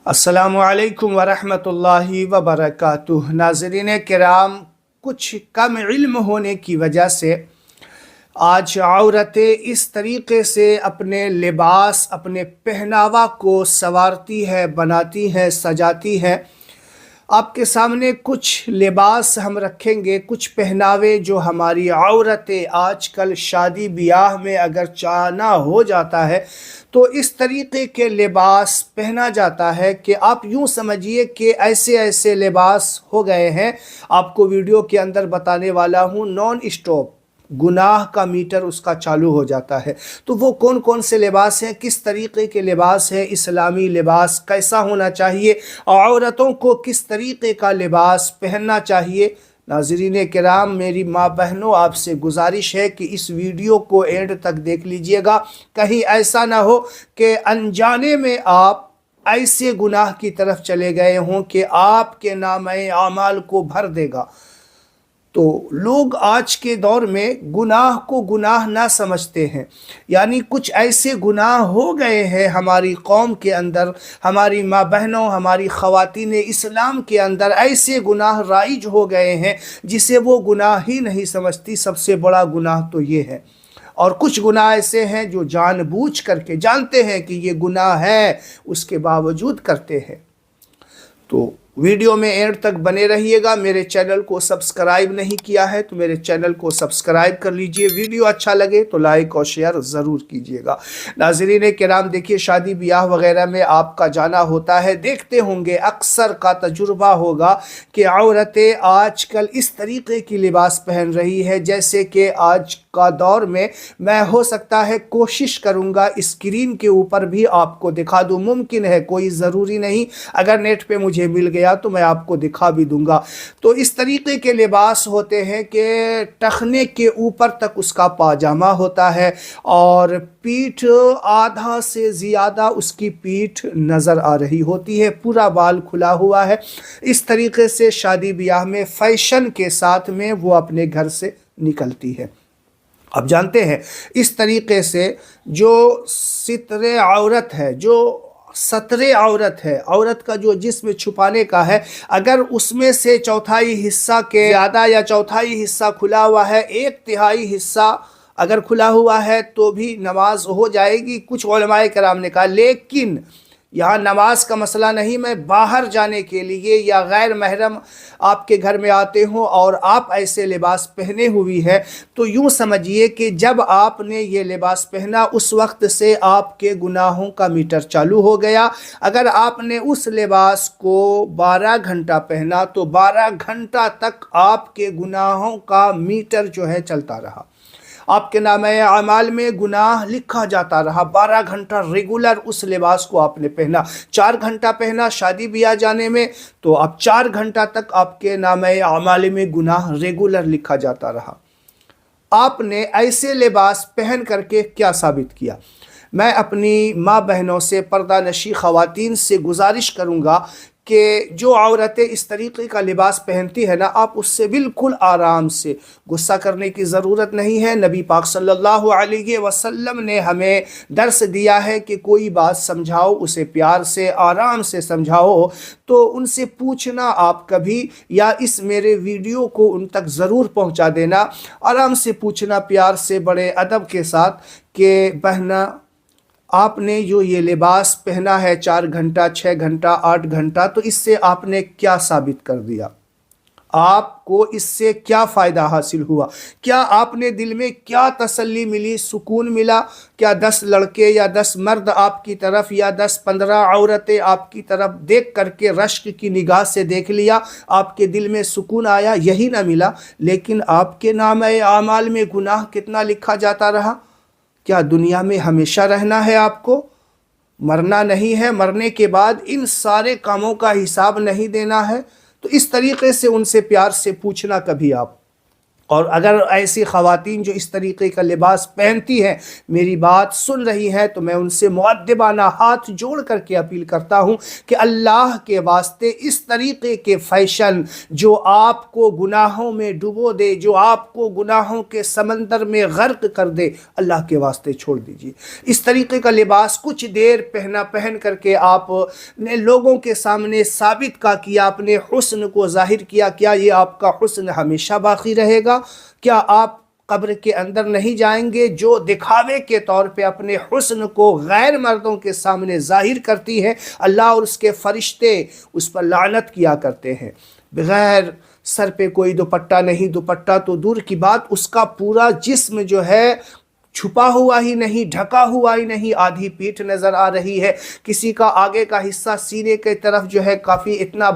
अस्सलामुअलैकुम वरहमतुल्लाहि वबरकातुह। नाज़रीन किराम, कुछ कम इल्म होने की वजह से आज औरतें इस तरीक़े से अपने लिबास, अपने पहनावा को संवारती है, बनाती हैं, सजाती हैं। आपके सामने कुछ लिबास हम रखेंगे, कुछ पहनावे जो हमारी औरतें आजकल शादी ब्याह में अगर जाना हो जाता है तो इस तरीक़े के लिबास पहना जाता है कि आप यूँ समझिए कि ऐसे ऐसे लिबास हो गए हैं। आपको वीडियो के अंदर बताने वाला हूँ, नॉन स्टॉप गुनाह का मीटर उसका चालू हो जाता है। तो वो कौन कौन से लिबास हैं, किस तरीक़े के लिबास हैं, इस्लामी लिबास कैसा होना चाहिए, औरतों को किस तरीक़े का लिबास पहनना चाहिए। नाज़रीन किराम, मेरी माँ बहनों, आपसे गुजारिश है कि इस वीडियो को एंड तक देख लीजिएगा। कहीं ऐसा ना हो कि अनजाने में आप ऐसे गुनाह की तरफ चले गए हों कि आपके नामे आमाल को भर देगा। तो लोग आज के दौर में गुनाह को गुनाह ना समझते हैं, यानी कुछ ऐसे गुनाह हो गए हैं हमारी कौम के अंदर, हमारी माँ बहनों, हमारी ख़वातीन इस्लाम के अंदर ऐसे गुनाह राइज हो गए हैं जिसे वो गुनाह ही नहीं समझती। सबसे बड़ा गुनाह तो ये है। और कुछ गुनाह ऐसे हैं जो जानबूझ करके, जानते हैं कि ये गुनाह है, उसके बावजूद करते हैं। तो वीडियो में एंड तक बने रहिएगा। मेरे चैनल को सब्सक्राइब नहीं किया है तो मेरे चैनल को सब्सक्राइब कर लीजिए। वीडियो अच्छा लगे तो लाइक और शेयर ज़रूर कीजिएगा। नाज़रीन किराम, देखिए, शादी ब्याह वगैरह में आपका जाना होता है, देखते होंगे, अक्सर का तजुर्बा होगा कि औरतें आजकल इस तरीक़े की लिबास पहन रही है जैसे कि आज का दौर में मैं हो सकता है कोशिश करूँगा स्क्रीन के ऊपर भी आपको दिखा दूँ। मुमकिन है, कोई ज़रूरी नहीं, अगर नेट पे मुझे मिल गया तो मैं आपको दिखा भी दूंगा। तो इस तरीके के लिबास होते हैं कि टखने के ऊपर तक उसका पाजामा होता है और पीठ, आधा से ज़्यादा उसकी पीठ नज़र आ रही होती है, पूरा बाल खुला हुआ है। इस तरीके से शादी ब्याह में फ़ैशन के साथ में वो अपने घर से निकलती है। अब जानते हैं, इस तरीके से जो सितरे औरत है, जो सतरे औरत है, औरत का जो जिस्म छुपाने का है, अगर उसमें से चौथाई हिस्सा के ज़्यादा या चौथाई हिस्सा खुला हुआ है, एक तिहाई हिस्सा अगर खुला हुआ है तो भी नमाज हो जाएगी, कुछ उलमाए कराम ने कहा। लेकिन यहाँ नमाज का मसला नहीं, मैं बाहर जाने के लिए या गैर महरम आपके घर में आते हो और आप ऐसे लिबास पहने हुई है तो यूँ समझिए कि जब आपने ये लिबास पहना उस वक्त से आपके गुनाहों का मीटर चालू हो गया। अगर आपने उस लिबास को 12 घंटा पहना तो 12 घंटा तक आपके गुनाहों का मीटर जो है चलता रहा, आपके नामे अमाल में गुनाह लिखा जाता रहा। 12 घंटा रेगुलर उस लिबास को आपने पहना। 4 घंटा पहना शादी ब्याह जाने में तो अब 4 घंटा तक आपके नामे अमाल में गुनाह रेगुलर लिखा जाता रहा। आपने ऐसे लिबास पहन करके क्या साबित किया? मैं अपनी माँ बहनों से, पर्दा नशी ख़वातीन से गुजारिश करूँगा कि जो औरतें इस तरीक़े का लिबास पहनती है ना, आप उससे बिल्कुल आराम से, गुस्सा करने की ज़रूरत नहीं है। नबी पाक सल्लल्लाहु अलैहि वसल्लम ने हमें दर्स दिया है कि कोई बात समझाओ, उसे प्यार से, आराम से समझाओ। तो उनसे पूछना आप कभी, या इस मेरे वीडियो को उन तक ज़रूर पहुँचा देना, आराम से पूछना, प्यार से, बड़े अदब के साथ कि बहना, आपने जो ये लिबास पहना है 4 घंटा, 6 घंटा, 8 घंटा, तो इससे आपने क्या साबित कर दिया? आपको इससे क्या फ़ायदा हासिल हुआ? क्या आपने दिल में क्या तसल्ली मिली, सुकून मिला? क्या 10 लड़के या 10 मर्द आपकी तरफ या 10-15 औरतें आपकी तरफ देख करके रश्क की निगाह से देख लिया, आपके दिल में सुकून आया? यही ना मिला, लेकिन आपके नामे आमाल में गुनाह कितना लिखा जाता रहा। क्या दुनिया में हमेशा रहना है आपको? मरना नहीं है, मरने के बाद इन सारे कामों का हिसाब नहीं देना है। तो इस तरीक़े से उनसे प्यार से पूछना कभी आप اور اگر ایسی خواتین جو اس طریقے کا لباس پہنتی ہیں میری بات سن رہی ہیں تو میں ان سے مؤدبانہ ہاتھ جوڑ کر کے اپیل کرتا ہوں کہ اللہ کے واسطے اس طریقے کے فیشن جو آپ کو گناہوں میں ڈبو دے، جو آپ کو گناہوں کے سمندر میں غرق کر دے، اللہ کے واسطے چھوڑ دیجیے۔ اس طریقے کا لباس کچھ دیر پہن کر کے آپ نے لوگوں کے سامنے ثابت کیا، اپنے حسن کو ظاہر کیا، کیا یہ آپ کا حسن ہمیشہ باقی رہے گا؟ کیا آپ قبر کے اندر نہیں جائیں گے؟ جو دکھاوے کے طور پہ اپنے حسن کو غیر مردوں کے سامنے ظاہر کرتی ہے، اللہ اور اس کے فرشتے اس پر لعنت کیا کرتے ہیں۔ بغیر سر پہ کوئی دوپٹہ نہیں، دوپٹہ تو دور کی بات، اس کا پورا جسم جو ہے چھپا ہوا ہی نہیں، ڈھکا ہوا ہی نہیں، آدھی پیٹھ نظر آ رہی ہے، کسی کا آگے کا حصہ سینے کے طرف جو ہے کافی اتنا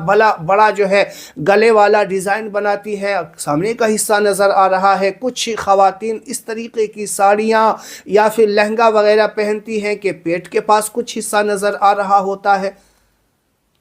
بڑا جو ہے گلے والا ڈیزائن بناتی ہے، سامنے کا حصہ نظر آ رہا ہے۔ کچھ خواتین اس طریقے کی ساڑیاں یا پھر لہنگا وغیرہ پہنتی ہیں کہ پیٹ کے پاس کچھ حصہ نظر آ رہا ہوتا ہے۔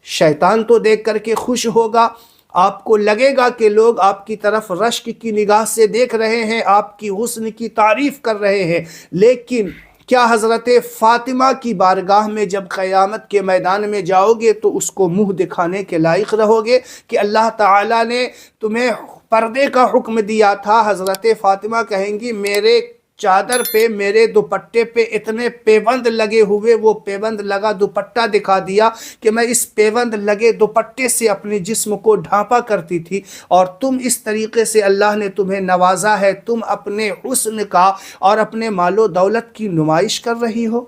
شیطان تو دیکھ کر کے خوش ہوگا، آپ کو لگے گا کہ لوگ آپ کی طرف رشک کی نگاہ سے دیکھ رہے ہیں، آپ کی حسن کی تعریف کر رہے ہیں، لیکن کیا حضرت فاطمہ کی بارگاہ میں جب قیامت کے میدان میں جاؤ گے تو اس کو منہ دکھانے کے لائق رہو گے کہ اللہ تعالیٰ نے تمہیں پردے کا حکم دیا تھا؟ حضرت فاطمہ کہیں گی میرے چادر پہ، میرے دوپٹے پہ اتنے پیوند لگے ہوئے، وہ پیوند لگا دوپٹہ دکھا دیا کہ میں اس پیوند لگے دوپٹے سے اپنے جسم کو ڈھانپا کرتی تھی، اور تم اس طریقے سے اللہ نے تمہیں نوازا ہے، تم اپنے حسن کا اور اپنے مال و دولت کی نمائش کر رہی ہو۔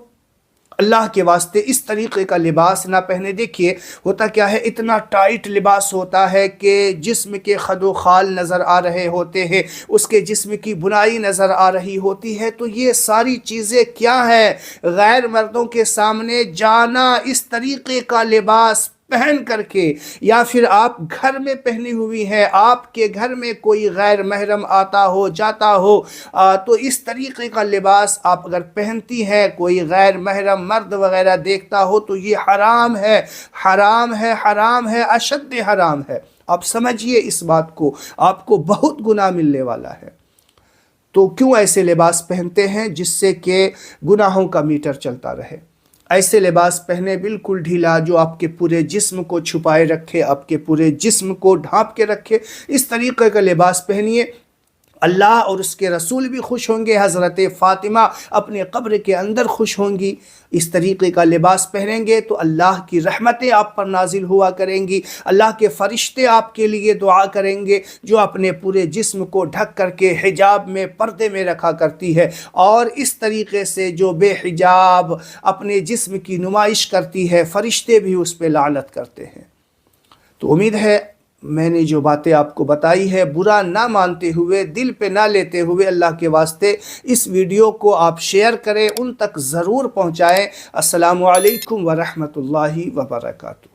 اللہ کے واسطے اس طریقے کا لباس نہ پہنے۔ دیکھیے ہوتا کیا ہے، اتنا ٹائٹ لباس ہوتا ہے کہ جسم کے خد و خال نظر آ رہے ہوتے ہیں، اس کے جسم کی بنائی نظر آ رہی ہوتی ہے، تو یہ ساری چیزیں کیا ہے؟ غیر مردوں کے سامنے جانا اس طریقے کا لباس پہن کر کے، یا پھر آپ گھر میں پہنی ہوئی ہیں، آپ کے گھر میں کوئی غیر محرم آتا ہو جاتا ہو تو اس طریقے کا لباس آپ اگر پہنتی ہیں، کوئی غیر محرم مرد وغیرہ دیکھتا ہو تو یہ حرام ہے، حرام ہے، حرام ہے، اشد حرام ہے۔ آپ سمجھیے اس بات کو، آپ کو بہت گناہ ملنے والا ہے۔ تو کیوں ایسے لباس پہنتے ہیں؟ جس سے کہ گناہوں کا میٹر چلتا رہے۔ ایسے لباس پہنے بالکل ڈھیلا، جو آپ کے پورے جسم کو چھپائے رکھے، آپ کے پورے جسم کو ڈھانپ کے رکھے، اس طریقے کا لباس پہنیے۔ اللہ اور اس کے رسول بھی خوش ہوں گے، حضرت فاطمہ اپنے قبر کے اندر خوش ہوں گی۔ اس طریقے کا لباس پہنیں گے تو اللہ کی رحمتیں آپ پر نازل ہوا کریں گی، اللہ کے فرشتے آپ کے لیے دعا کریں گے، جو اپنے پورے جسم کو ڈھک کر کے حجاب میں، پردے میں رکھا کرتی ہے، اور اس طریقے سے جو بے حجاب اپنے جسم کی نمائش کرتی ہے، فرشتے بھی اس پہ لعنت کرتے ہیں۔ تو امید ہے میں نے جو باتیں آپ کو بتائی ہے، برا نہ مانتے ہوئے، دل پہ نہ لیتے ہوئے، اللہ کے واسطے اس ویڈیو کو آپ شیئر کریں، ان تک ضرور پہنچائیں۔ السلام علیکم ورحمۃ اللہ وبرکاتہ۔